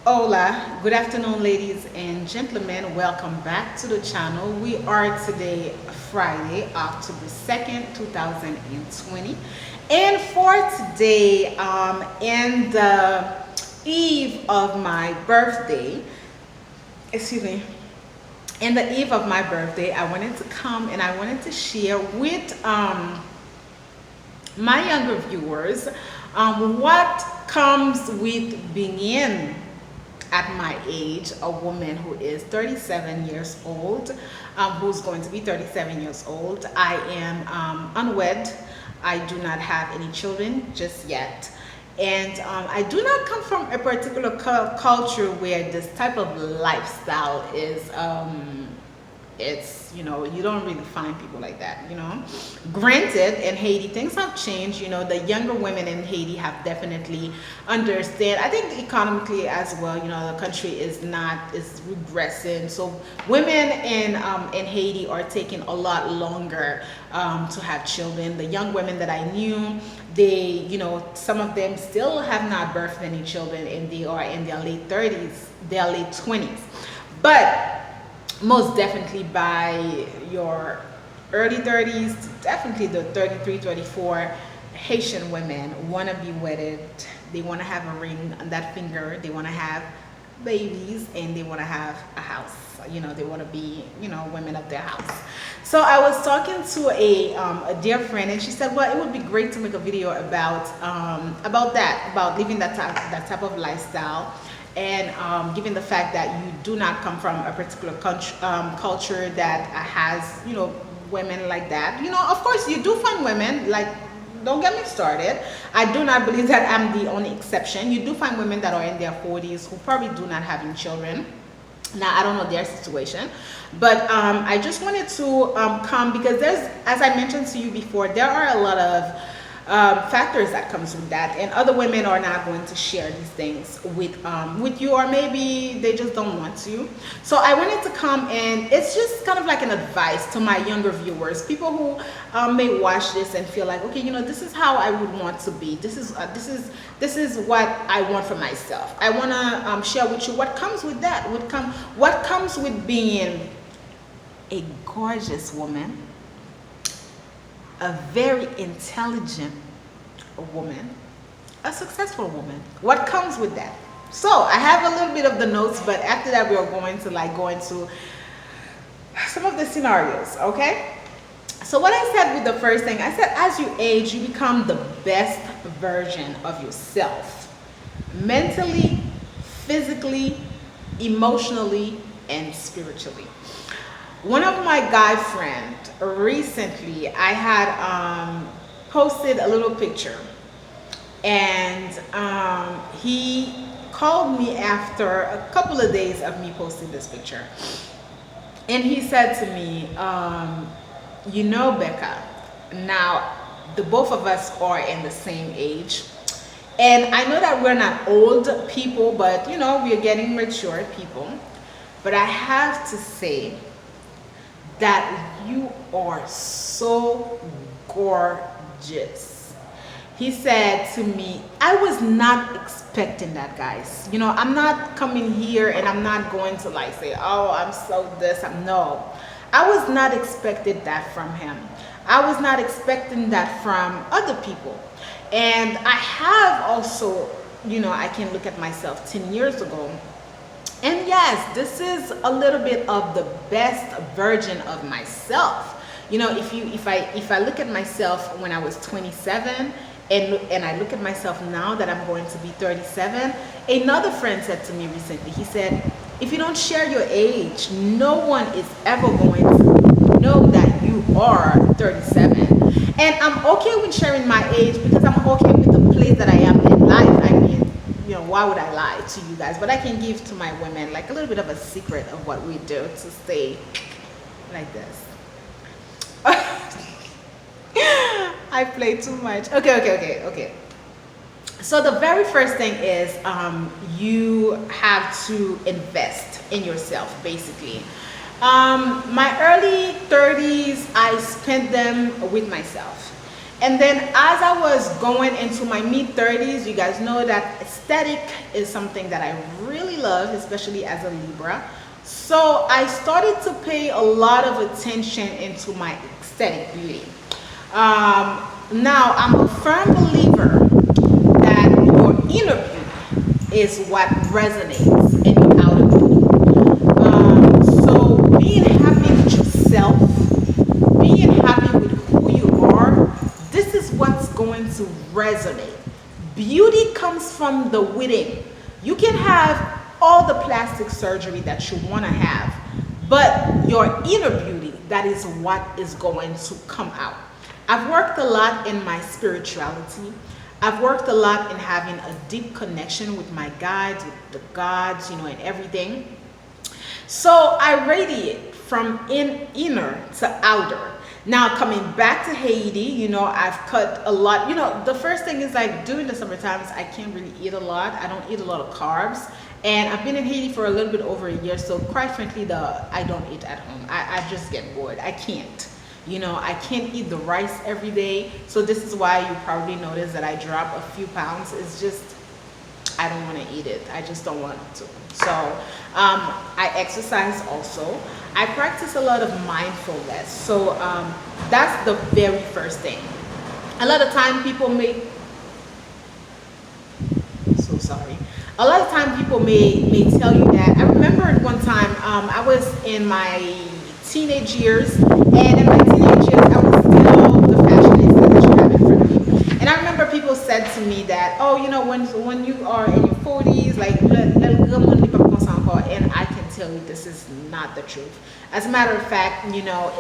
Hola, good afternoon, ladies and gentlemen. Welcome back to the channel. We are today Friday, October 2nd, 2020. And for today, in the eve of my birthday, excuse me, in the eve of my birthday, I wanted to come and I wanted to share with my younger viewers what comes with being at my age, a woman who is 37 years old, who's going to be 37 years old. I am unwed. I do not have any children just yet. And I do not come from a particular culture where this type of lifestyle is it's, you don't really find people like that. Granted, in Haiti things have changed. The younger women in Haiti have definitely understand. I think economically as well, the country is regressing, so women in Haiti are taking a lot longer to have children. The young women that I knew, they, some of them still have not birthed any children, and they are in their late 30s, their late 20s. But most definitely by your early 30s, definitely the 33, 34, Haitian women want to be wedded. They want to have a ring on that finger. They want to have babies, and they want to have a house. They want to be, women of their house. So I was talking to a dear friend, and she said, well, it would be great to make a video about that, about living that type of lifestyle. And given the fact that you do not come from a particular culture that has, women like that, of course you do find women, like, don't get me started, I do not believe that I'm the only exception. You do find women that are in their 40s who probably do not have any children. Now, I don't know their situation, but I just wanted to come because as I mentioned to you before, there are a lot of factors that comes with that, and other women are not going to share these things with you, or maybe they just don't want to. So I wanted to come, and it's just kind of like an advice to my younger viewers, people who may watch this and feel like, okay, this is how I would want to be. This is what I want for myself. I want to share with you what comes with that. What comes with being a gorgeous woman, a very intelligent woman, a successful woman. What comes with that? So I have a little bit of the notes, but after that we are going to go into some of the scenarios. Okay, so what I said with the first thing, I said as you age, you become the best version of yourself, mentally, physically, emotionally, and spiritually. One of my guy friends recently, I had posted a little picture, and he called me after a couple of days of me posting this picture, and he said to me, Becca, now the both of us are in the same age, and I know that we're not old people, but we are getting mature people, but I have to say that you are so gorgeous. He said to me, I was not expecting that, guys. I'm not coming here and I'm not going to say, oh, I'm so this. No, I was not expecting that from him. I was not expecting that from other people. And I have also, I can look at myself 10 years ago. And yes, this is a little bit of the best version of myself. If I look at myself when I was 27 and I look at myself now that I'm going to be 37, another friend said to me recently, he said, if you don't share your age, no one is ever going to know that you are 37. And I'm okay with sharing my age because I'm okay with the place that I am in life. I mean, why would I lie to you guys? But I can give to my women like a little bit of a secret of what we do to stay like this. I play too much. Okay. So the very first thing is you have to invest in yourself, basically. My early 30s, I spent them with myself. And then as I was going into my mid 30s, you guys know that aesthetic is something that I really love, especially as a Libra. So I started to pay a lot of attention into my aesthetic beauty. Now I'm a firm believer that your inner beauty is what resonates in your outer beauty. So being happy with yourself, being happy with who you are, this is what's going to resonate. Beauty comes from the within. You can have all the plastic surgery that you want to have, but your inner beauty, that is what is going to come out. I've worked a lot in my spirituality. I've worked a lot in having a deep connection with my guides, with the gods, you know, and everything. So I radiate from inner to outer. Now coming back to Haiti, you know, I've cut a lot. You know, the first thing is like during the summer times, I can't really eat a lot. I don't eat a lot of carbs. And I've been in Haiti for a little bit over a year. So quite frankly, I don't eat at home. I just get bored. I can't. You know, I can't eat the rice every day. So this is why you probably notice that I drop a few pounds. It's just, I don't want to eat it. I just don't want to. So I exercise also. I practice a lot of mindfulness. So that's the very first thing. A lot of time people may, so sorry. A lot of time people may tell you that. I remember at one time I was in my teenage years, and in my teenage years I was still the fashionista that you have in front of you. And I remember people said to me that, oh, you know, when you are in your 40s, like, and I can tell you this is not the truth. As a matter of fact, you know,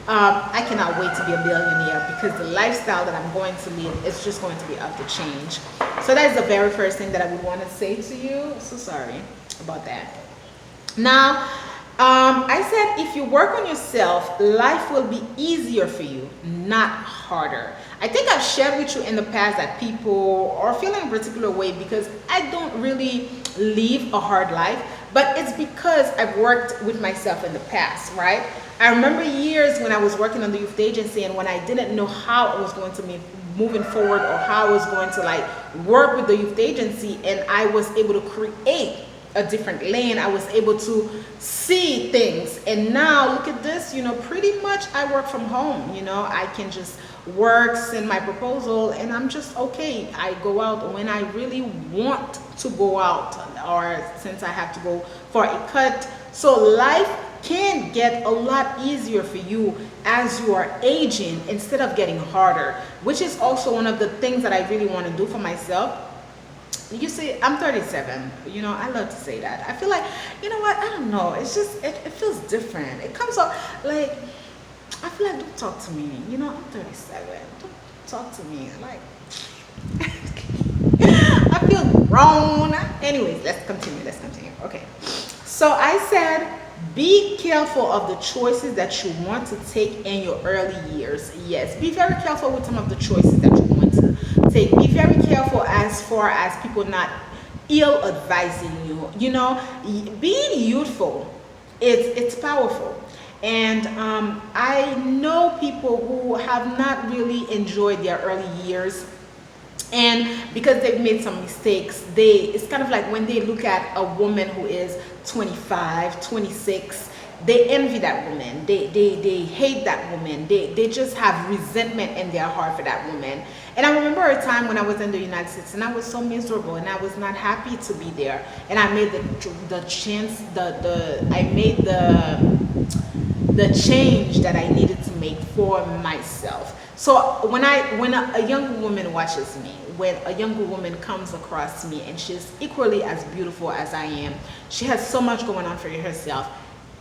I cannot wait to be a billionaire because the lifestyle that I'm going to live is just going to be off the change. So that is the very first thing that I would want to say to you. So sorry about that. Now, I said if you work on yourself, life will be easier for you, not harder. I think I've shared with you in the past that people are feeling a particular way because I don't really live a hard life, but it's because I've worked with myself in the past, right? I remember years when I was working on the youth agency and when I didn't know how I was going to be moving forward or how I was going to like work with the youth agency, and I was able to create a different lane. I was able to see things, and now look at this, you know, pretty much I work from home. You know, I can just work, send my proposal, and I'm just okay. I go out when I really want to go out, or since I have to go for a cut. So life can get a lot easier for you as you are aging instead of getting harder, which is also one of the things that I really want to do for myself. You see, I'm 37. You know, I love to say that. I feel like, you know what, I don't know. It's just, it feels different. It comes out like, I feel like, don't talk to me. You know, I'm 37. Don't talk to me. Like, I feel grown. Anyways, let's continue. Okay. So I said, be careful of the choices that you want to take in your early years. Yes, be very careful with some of the choices that you want to take. Be very careful as far as people not ill advising you. You know, being youthful, it's powerful. And I know people who have not really enjoyed their early years, and because they've made some mistakes, it's kind of like when they look at a woman who is 25, 26, they envy that woman. They hate that woman. They just have resentment in their heart for that woman. And I remember a time when I was in the United States and I was so miserable and I was not happy to be there. And I made the change that I needed to make for myself. So when a young woman watches me, when a younger woman comes across me and she's equally as beautiful as I am, she has so much going on for herself,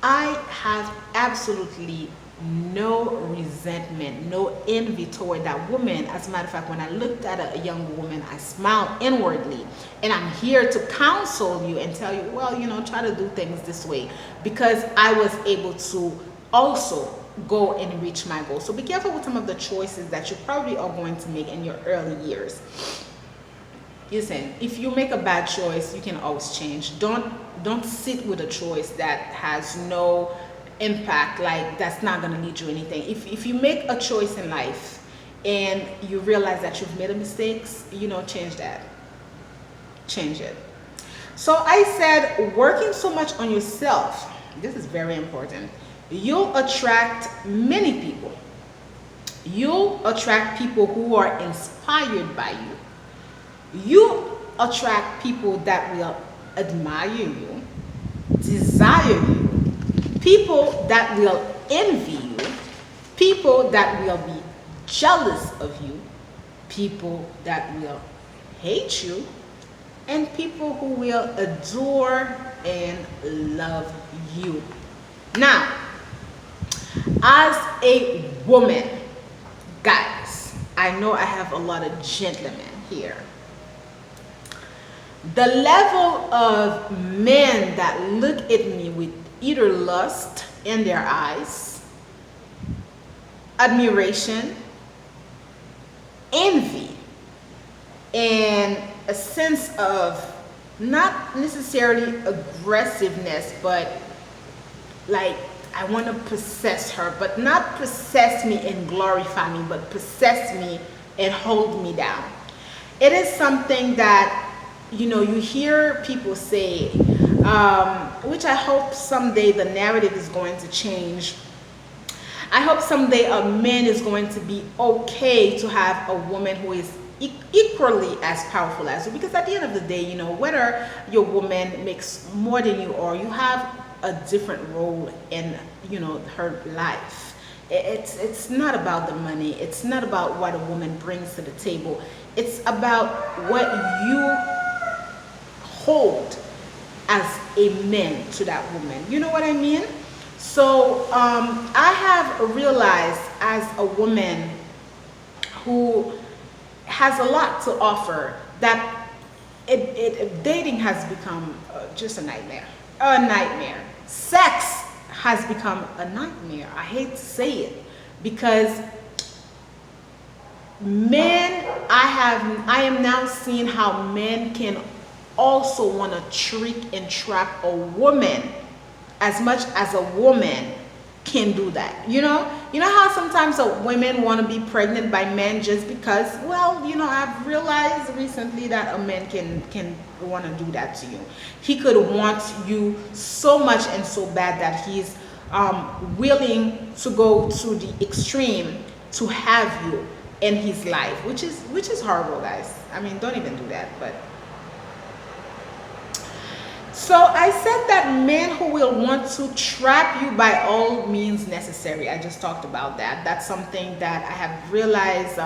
I have absolutely no resentment, no envy toward that woman. As a matter of fact, when I looked at a young woman, I smiled inwardly, and I'm here to counsel you and tell you, well, you know, try to do things this way, because I was able to also go and reach my goal. So be careful with some of the choices that you probably are going to make in your early years. Listen, if you make a bad choice, you can always change. Don't sit with a choice that has no impact, like that's not going to lead you anything. If you make a choice in life and you realize that you've made a mistake, change that. Change it. So I said, working so much on yourself, this is very important. You'll attract many people. You'll attract people who are inspired by you. You attract people that will admire you, desire you, people that will envy you, people that will be jealous of you, people that will hate you, and people who will adore and love you. Now, as a woman, guys, I know I have a lot of gentlemen here. The level of men that look at me with either lust in their eyes, admiration, envy, and a sense of not necessarily aggressiveness, but like I want to possess her, but not possess me and glorify me, but possess me and hold me down. It is something that, you hear people say, which I hope someday the narrative is going to change. I hope someday a man is going to be okay to have a woman who is equally as powerful as you, because at the end of the day, whether your woman makes more than you or you have a different role in her life. It's not about the money. It's not about what a woman brings to the table. It's about what you hold as a man to that woman. You know what I mean? So I have realized as a woman who has a lot to offer that dating has become just a nightmare. A nightmare. Sex has become a nightmare. I hate to say it, because men, I am now seeing how men can also want to trick and trap a woman as much as a woman can do that. You know how sometimes women want to be pregnant by men just because, well, I've realized recently that a man can want to do that to you. He could want you so much and so bad that he's willing to go to the extreme to have you in his life, which is horrible, guys. I mean, don't even do that. But so I said that men who will want to trap you by all means necessary. I just talked about that. That's something that I have realized.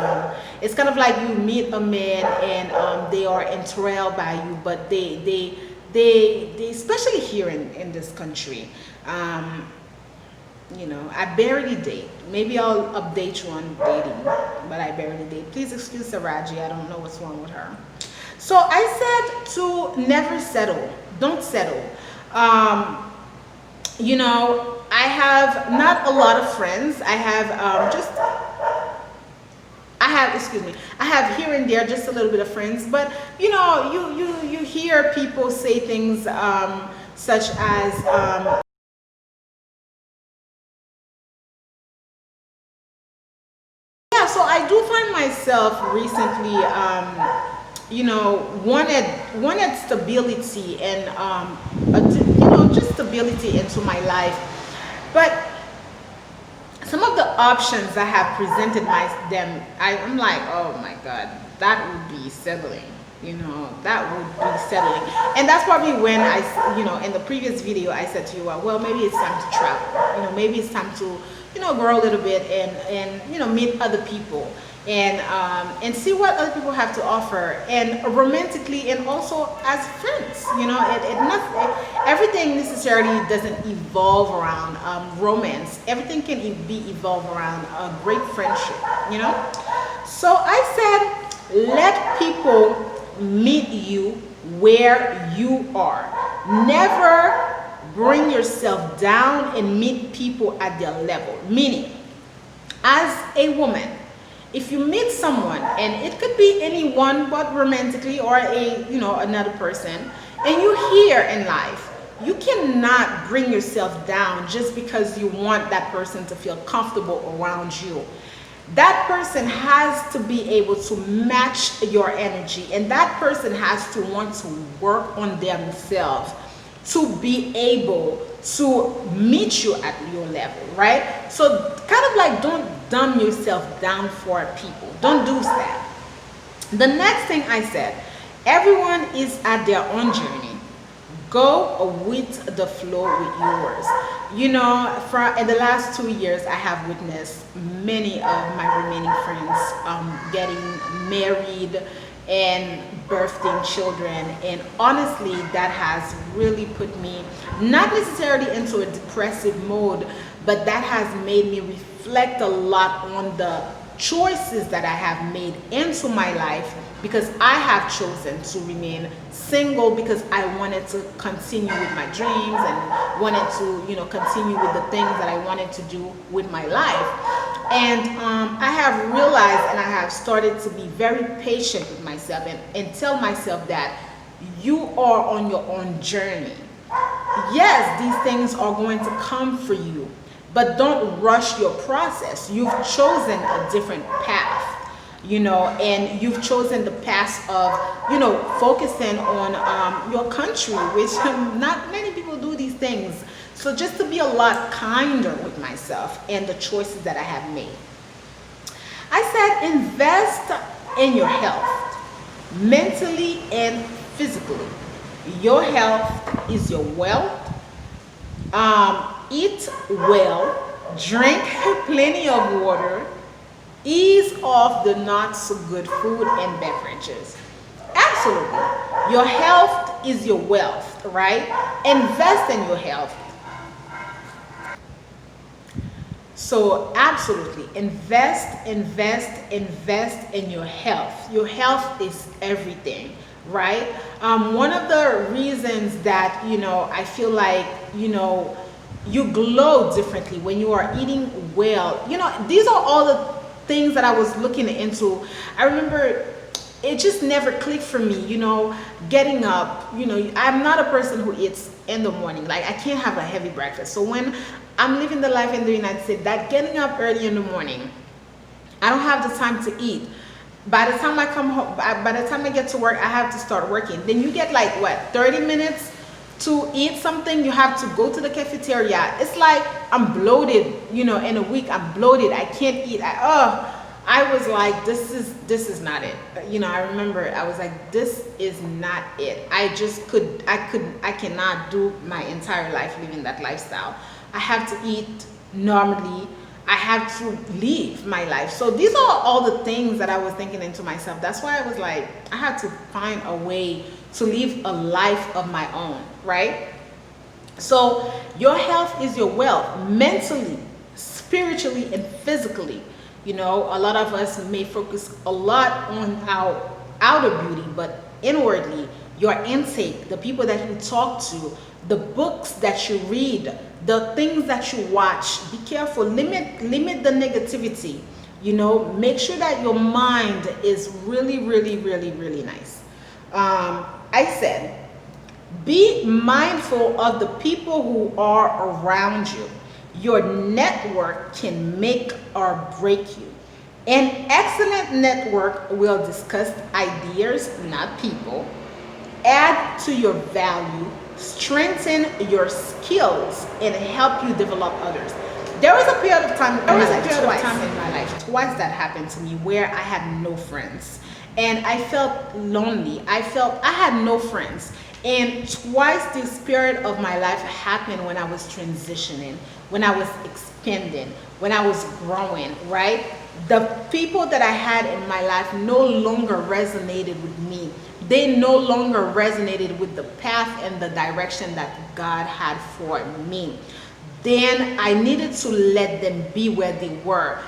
It's kind of like you meet a man and they are enthralled by you, but they especially here in this country. I barely date. Maybe I'll update you on dating, but I barely date. Please excuse Saraji. I don't know what's wrong with her. So I said to never settle. Don't settle. I have not a lot of friends. I have here and there just a little bit of friends, but you hear people say things such as so I do find myself recently wanted stability and just stability into my life, but some of the options I have presented I'm like, oh my God, that would be settling. That would be settling. And that's probably when in the previous video I said to you, well, maybe it's time to travel. Maybe it's time to grow a little bit and meet other people and see what other people have to offer, and romantically and also as friends. Everything necessarily doesn't evolve around romance. Everything can be evolved around a great friendship. So I said, let people meet you where you are. Never bring yourself down and meet people at their level. Meaning, as a woman, if you meet someone, and it could be anyone but romantically, or another person, and you here in life, you cannot bring yourself down just because you want that person to feel comfortable around you. That person has to be able to match your energy, and that person has to want to work on themselves to be able to meet you at your level, right? So kind of like, don't dumb yourself down for people. Don't do that. The next thing I said, everyone is at their own journey. Go with the flow with yours. You know, in the last 2 years, I have witnessed many of my remaining friends getting married and birthing children, and honestly, that has really put me not necessarily into a depressive mode, but that has made me reflect a lot on the choices that I have made into my life, because I have chosen to remain single because I wanted to continue with my dreams and wanted to, you know, continue with the things that I wanted to do with my life. And I have realized, and I have started to be very patient with myself and tell myself that you are on your own journey. Yes, these things are going to come for you, but don't rush your process. You've chosen a different path, you know, and you've chosen the path of, you know, focusing on your country, which not many people do these things. So just to be a lot kinder with myself and the choices that I have made. I said, invest in your health, mentally and physically. Your health is your wealth. Eat well, drink plenty of water, ease off the not so good food and beverages. Absolutely. Your health is your wealth, right? Invest in your health. So absolutely, invest in your health. Your health is everything, right? One of the reasons that, you know, I feel like, you know, you glow differently when you are eating well. You know, these are all the things that I was looking into. I remember it just never clicked for me, you know, getting up. You know, I'm not a person who eats in the morning. Like, I can't have a heavy breakfast. So when I'm living the life in the United States, that getting up early in the morning, I don't have the time to eat. By the time I come home, by the time I get to work, I have to start working. Then you get like, what, 30 minutes to eat something? You have to go to the cafeteria. It's like I'm bloated, you know, in a week I'm bloated. I can't eat. I was like, this is not it. You know, I remember I was like, this is not it. I cannot do my entire life living that lifestyle. I have to eat normally. I have to live my life. So these are all the things that I was thinking into myself. That's why I was like, I have to find a way to live a life of my own, right? So your health is your wealth, mentally, spiritually, and physically. You know, a lot of us may focus a lot on our outer beauty, but inwardly, your intake, the people that you talk to, the books that you read, the things that you watch, be careful, limit the negativity. You know, make sure that your mind is really, really, really, really nice. I said, be mindful of the people who are around you. Your network can make or break you. An excellent network will discuss ideas, not people, add to your value, strengthen your skills, and help you develop others. There was a period of time in my life, twice that happened to me, where I had no friends. And I felt lonely. I had no friends. And twice this period of my life happened when I was transitioning, when I was expanding, when I was growing, right? The people that I had in my life no longer resonated with me. They no longer resonated with the path and the direction that God had for me. Then I needed to let them be where they were.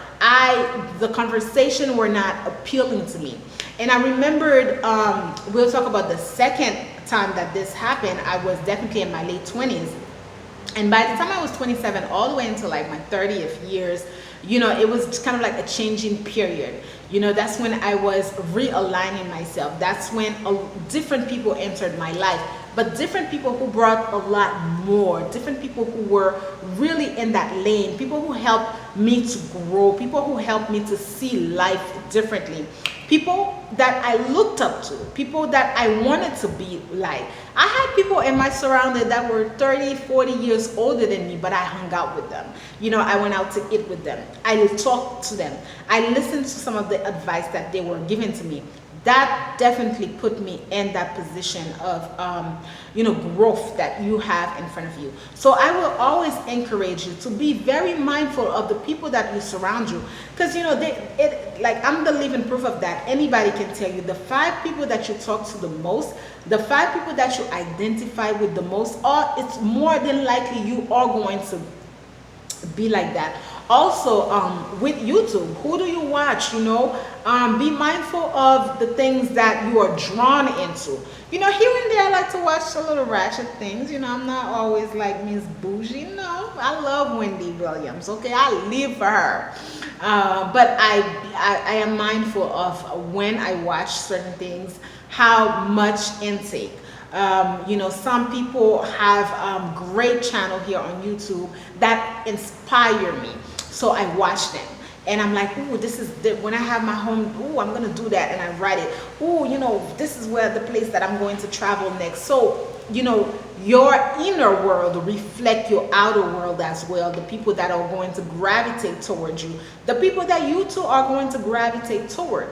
The conversation were not appealing to me. And I remembered, we'll talk about the second time that this happened. I was definitely in my late 20s. And by the time I was 27, all the way into like my 30th years, you know, it was kind of like a changing period. You know, that's when I was realigning myself. That's when different people entered my life. but different people who brought a lot more, different people who were really in that lane, people who helped me to grow, people who helped me to see life differently, people that I looked up to, people that I wanted to be like. I had people in my surrounding that were 30, 40 years older than me, but I hung out with them. You know, I went out to eat with them. I talked to them. I listened to some of the advice that they were giving to me. That definitely put me in that position of, growth that you have in front of you. So I will always encourage you to be very mindful of the people that you surround you, because like I'm the living proof of that. Anybody can tell you the 5 people that you talk to the most, the 5 people that you identify with the most, or it's more than likely you are going to be like that. Also, with YouTube, who do you watch? Be mindful of the things that you are drawn into. Here and there I like to watch a little ratchet things. I'm not always like Miss Bougie. No, I love Wendy Williams. Okay, I live for her. But I am mindful of when I watch certain things, how much intake. Some people have great channel here on YouTube that inspire me. So I watch them and I'm like, ooh, this is when I have my home, ooh, I'm gonna do that, and I write it. Ooh, this is where the place that I'm going to travel next. So, your inner world reflect your outer world as well. The people that are going to gravitate towards you, the people that you two are going to gravitate toward.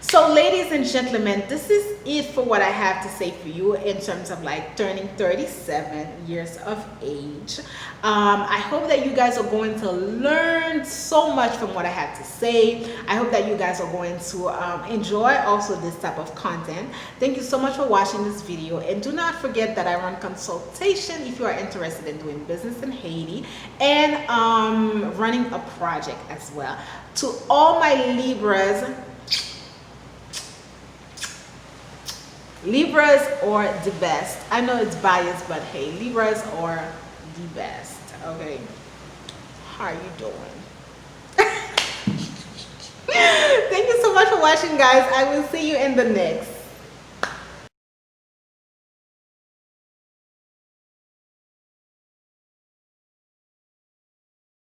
So ladies and gentlemen, this is it for what I have to say for you in terms of like turning 37 years of age. I hope that you guys are going to learn so much from what I have to say. I hope that you guys are going to enjoy also this type of content. Thank you so much for watching this video, and do not forget that I run consultation if you are interested in doing business in Haiti, and running a project as well. To all my Libras or the best. I know it's biased, but hey, Libras or the best. Okay, how are you doing? Thank you so much for watching, guys. I will see you in the next.